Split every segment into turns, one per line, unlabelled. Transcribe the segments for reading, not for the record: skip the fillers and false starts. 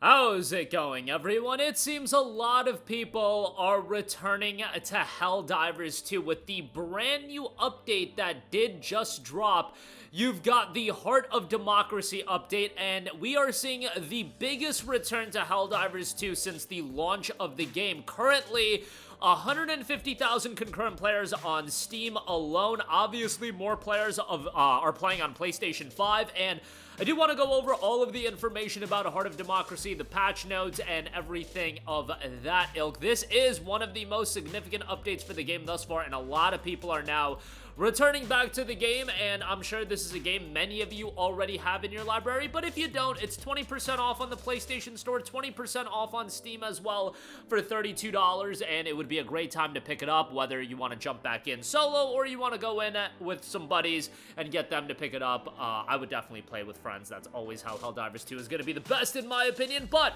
How's it going, everyone? It seems a lot of people are returning to Helldivers 2 with the brand new update that did just drop. You've got the Heart of Democracy update, and we are seeing the biggest return to Helldivers 2 since the launch of the game. Currently, 150,000 concurrent players on Steam alone. Obviously, more players are playing on PlayStation 5, and I do want to go over all of the information about Heart of Democracy, the patch notes, and everything of that ilk. This is one of the most significant updates for the game thus far, and a lot of people are now returning back to the game, and I'm sure this is a game many of you already have in your library, but if you don't, it's 20% off on the PlayStation Store, 20% off on Steam as well for $32, and it would be a great time to pick it up, whether you want to jump back in solo or you want to go in with some buddies and get them to pick it up. I would definitely play with friends. That's always how Helldivers 2 is going to be the best in my opinion, but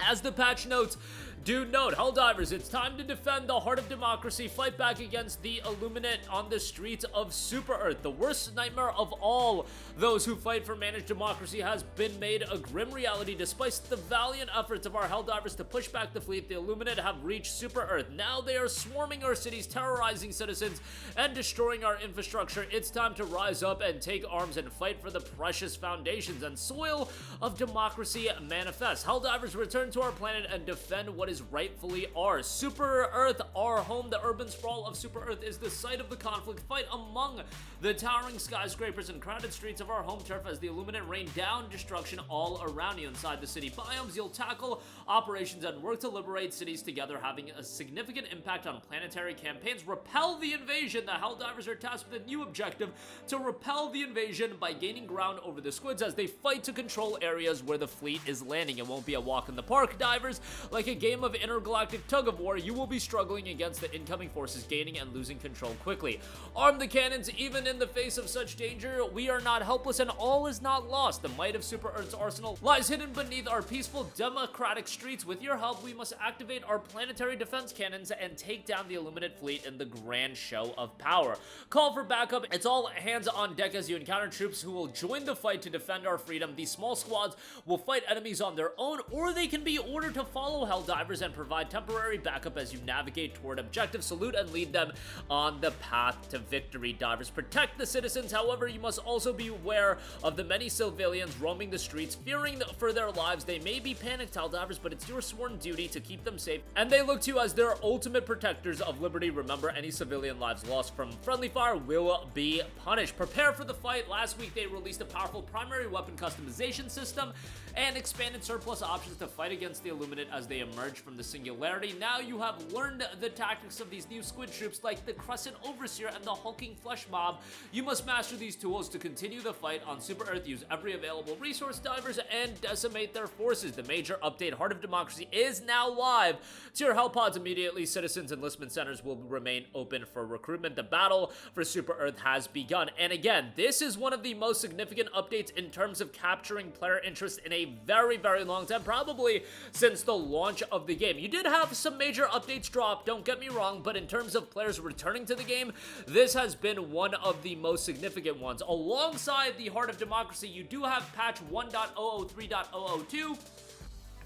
as the patch notes do note, Helldivers, it's time to defend the Heart of Democracy, fight back against the Illuminate on the streets of Super Earth. The worst nightmare of all those who fight for managed democracy has been made a grim reality. Despite the valiant efforts of our Helldivers to push back the fleet, the Illuminate have reached Super Earth. Now they are swarming our cities, terrorizing citizens, and destroying our infrastructure. It's time to rise up and take arms and fight for the precious foundations and soil of democracy manifest. Helldivers return to our planet and defend what is rightfully ours. Super Earth, our home. The urban sprawl of Super Earth is the site of the conflict. Fight among the towering skyscrapers and crowded streets of our home turf as the Illuminate rain down destruction all around you. Inside the city biomes, you'll tackle operations and work to liberate cities together, having a significant impact on planetary campaigns. Repel the invasion. The Helldivers are tasked with a new objective to repel the invasion by gaining ground over the squids as they fight to control areas where the fleet is landing. It won't be a walk in the park, divers. Like a game of intergalactic tug-of-war, you will be struggling against the incoming forces, gaining and losing control quickly. Arm the cannons. Even in the face of such danger, we are not helpless and all is not lost. The might of Super Earth's arsenal lies hidden beneath our peaceful democratic streets. With your help, we must activate our planetary defense cannons and take down the Illuminate fleet in the grand show of power. Call for backup. It's all hands on deck as you encounter troops who will join the fight to defend our freedom. These small squads will fight enemies on their own, or they can be ordered to follow Helldivers and provide temporary backup as you navigate toward objectives. Salute and lead them on the path to victory. Divers, protect the citizens. However, you must also be aware of the many civilians roaming the streets, fearing for their lives. They may be panicked, Helldivers, but it's your sworn duty to keep them safe, and they look to you as their ultimate protectors of liberty. Remember, any civilian lives lost from friendly fire will be punished. Prepare for the fight. Last week, they released a powerful primary weapon customization system and expanded surplus options to fight against the Illuminate as they emerge from the singularity. Now you have learned the tactics of these new squid troops like the Crescent Overseer and the hulking Flesh Mob. You must master these tools to continue the fight on Super Earth. Use every available resource, divers, and decimate their forces. The major update, Heart of Democracy, is now live. To your help pods immediately. Citizens enlistment centers will remain open for recruitment. The battle for Super Earth has begun. And again, this is one of the most significant updates in terms of capturing player interest in a very, very long time, probably since the launch of the game. You did have some major updates drop, don't get me wrong, but in terms of players returning to the game, this has been one of the most significant ones. Alongside the Heart of Democracy, you do have patch 1.003.002.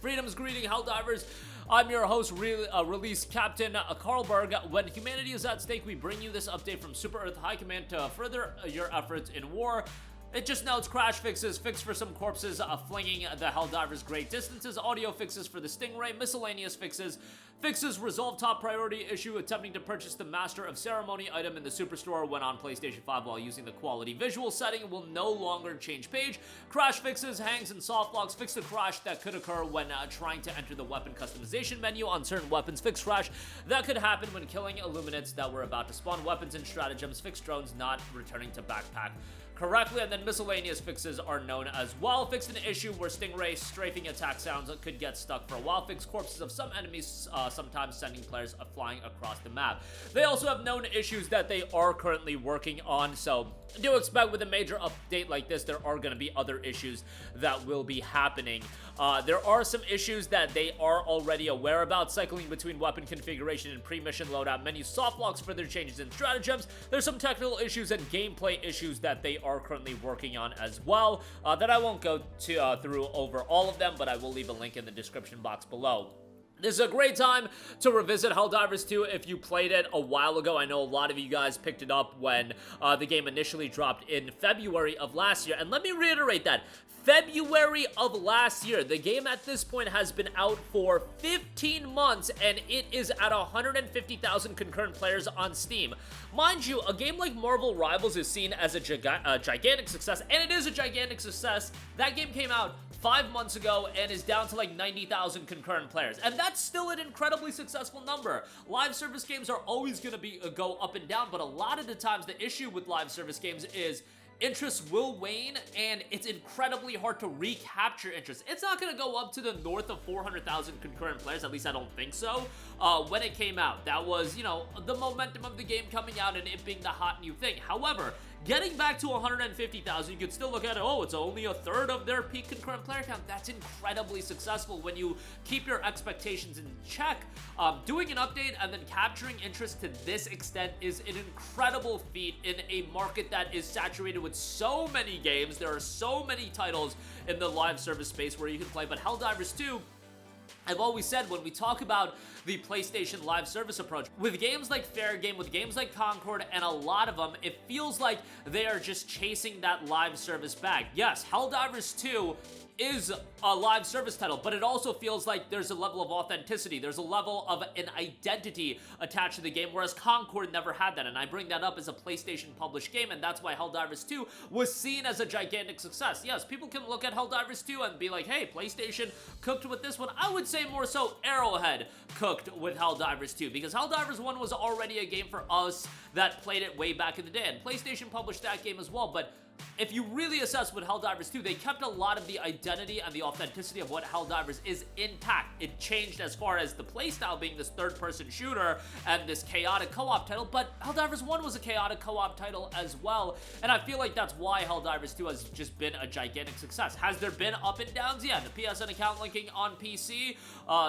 Freedom's greeting, Helldivers. I'm your host, Release Captain Carlberg. When humanity is at stake, we bring you this update from Super Earth High Command to further your efforts in war. It just notes crash fixes, fix for some corpses, flinging the Helldivers great distances, audio fixes for the Stingray, miscellaneous fixes, resolve top priority issue, attempting to purchase the Master of Ceremony item in the Superstore when on PlayStation 5 while using the quality visual setting will no longer change page. Crash fixes, hangs, and soft locks, fix the crash that could occur when trying to enter the weapon customization menu on certain weapons, fix crash that could happen when killing Illuminates that were about to spawn, weapons and stratagems, fix drones not returning to backpack correctly, and then miscellaneous fixes are known as well. Fixed an issue where Stingray strafing attack sounds could get stuck for a while. Fixed corpses of some enemies, sometimes sending players flying across the map. They also have known issues that they are currently working on, so do expect with a major update like this, there are going to be other issues that will be happening. There are some issues that they are already aware about, cycling between weapon configuration and pre-mission loadout menus, soft locks for their changes in stratagems. There's some technical issues and gameplay issues that they are currently working on as well, that I won't go through over all of them, but I will leave a link in the description box below. This is a great time to revisit Helldivers 2 if you played it a while ago. I know a lot of you guys picked it up when the game initially dropped in February of last year. And let me reiterate that. February of last year. The game at this point has been out for 15 months and it is at 150,000 concurrent players on Steam. Mind you, a game like Marvel Rivals is seen as a gigantic success, and it is a gigantic success. That game came out 5 months ago and is down to like 90,000 concurrent players, and that's still an incredibly successful number. Live service games are always going to go up and down, but a lot of the times the issue with live service games is interest will wane, and it's incredibly hard to recapture interest. It's not going to go up to the north of 400,000 concurrent players, at least I don't think so, when it came out. That was, you know, the momentum of the game coming out and it being the hot new thing. However, getting back to 150,000, you could still look at it, oh, it's only a third of their peak concurrent player count. That's incredibly successful when you keep your expectations in check. Doing an update and then capturing interest to this extent is an incredible feat in a market that is saturated with so many games. There are so many titles in the live service space where you can play, but Helldivers 2, I've always said when we talk about the PlayStation live service approach, with games like Fair Game, with games like Concord, and a lot of them, it feels like they are just chasing that live service bag. Yes, Helldivers 2 is a live service title, but it also feels like there's a level of authenticity. There's a level of an identity attached to the game, whereas Concord never had that, and I bring that up as a PlayStation published game, and that's why Helldivers 2 was seen as a gigantic success. Yes, people can look at Helldivers 2 and be like, hey, PlayStation cooked with this one. I would say more so Arrowhead cooked with Helldivers 2, because Helldivers 1 was already a game for us that played it way back in the day, and PlayStation published that game as well, but if you really assess what Helldivers 2, they kept a lot of the identity and the authenticity of what Helldivers is intact. It changed as far as the playstyle being this third-person shooter and this chaotic co-op title, but Helldivers 1 was a chaotic co-op title as well, and I feel like that's why Helldivers 2 has just been a gigantic success. Has there been up and downs? Yeah, the PSN account linking on PC,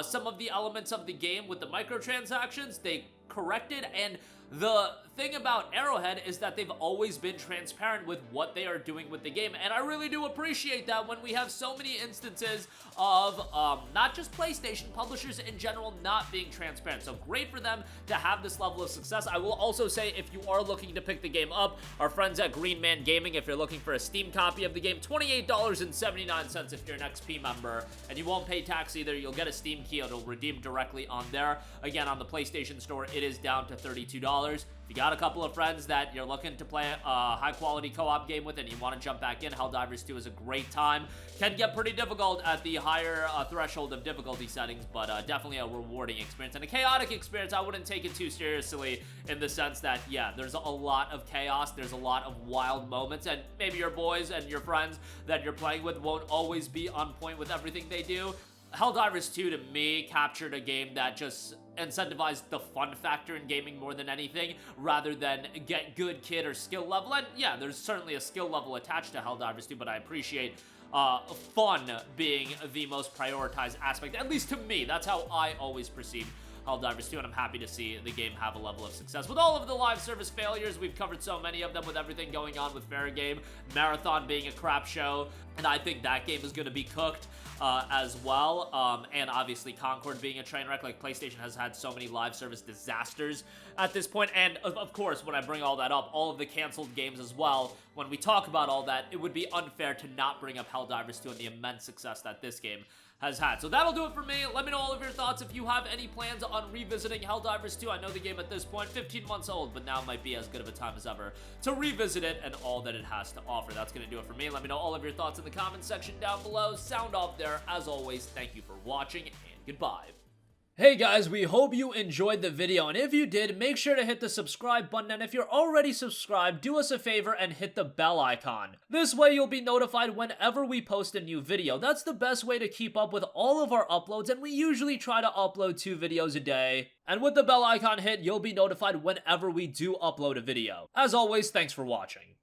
some of the elements of the game with the microtransactions, they corrected, and the thing about Arrowhead is that they've always been transparent with what they are doing with the game, and I really do appreciate that when we have so many instances of not just PlayStation, publishers in general not being transparent. So great for them to have this level of success. I will also say, if you are looking to pick the game up, our friends at Green Man Gaming, if you're looking for a Steam copy of the game, $28.79 if you're an XP member, and you won't pay tax either. You'll get a Steam key, it'll redeem directly on there. Again, on the PlayStation Store, it is down to $32. If you got a couple of friends that you're looking to play a high-quality co-op game with and you want to jump back in, Helldivers 2 is a great time. Can get pretty difficult at the higher threshold of difficulty settings, but definitely a rewarding experience. And a chaotic experience, I wouldn't take it too seriously in the sense that, yeah, there's a lot of chaos, there's a lot of wild moments, and maybe your boys and your friends that you're playing with won't always be on point with everything they do. Helldivers 2, to me, captured a game that just incentivized the fun factor in gaming more than anything, rather than get good kid or skill level. And yeah, there's certainly a skill level attached to Helldivers 2, but I appreciate fun being the most prioritized aspect, at least to me. That's how I always perceive Helldivers 2, and I'm happy to see the game have a level of success. With all of the live service failures, we've covered so many of them, with everything going on with Fair Game, Marathon being a crap show, and I think that game is going to be cooked as well, and obviously Concord being a train wreck. Like, PlayStation has had so many live service disasters at this point, and of course, when I bring all that up, all of the canceled games as well, when we talk about all that, it would be unfair to not bring up Helldivers 2 and the immense success that this game has had. So that'll do it for me. Let me know all of your thoughts if you have any plans on revisiting Helldivers 2. I know the game at this point, 15 months old, but now might be as good of a time as ever to revisit it and all that it has to offer. That's going to do it for me. Let me know all of your thoughts in the comments section down below. Sound off there. As always, thank you for watching, and goodbye. Hey guys, we hope you enjoyed the video, and if you did, make sure to hit the subscribe button, and if you're already subscribed, do us a favor and hit the bell icon. This way you'll be notified whenever we post a new video. That's the best way to keep up with all of our uploads, and we usually try to upload 2 videos a day. And with the bell icon hit, you'll be notified whenever we do upload a video. As always, thanks for watching.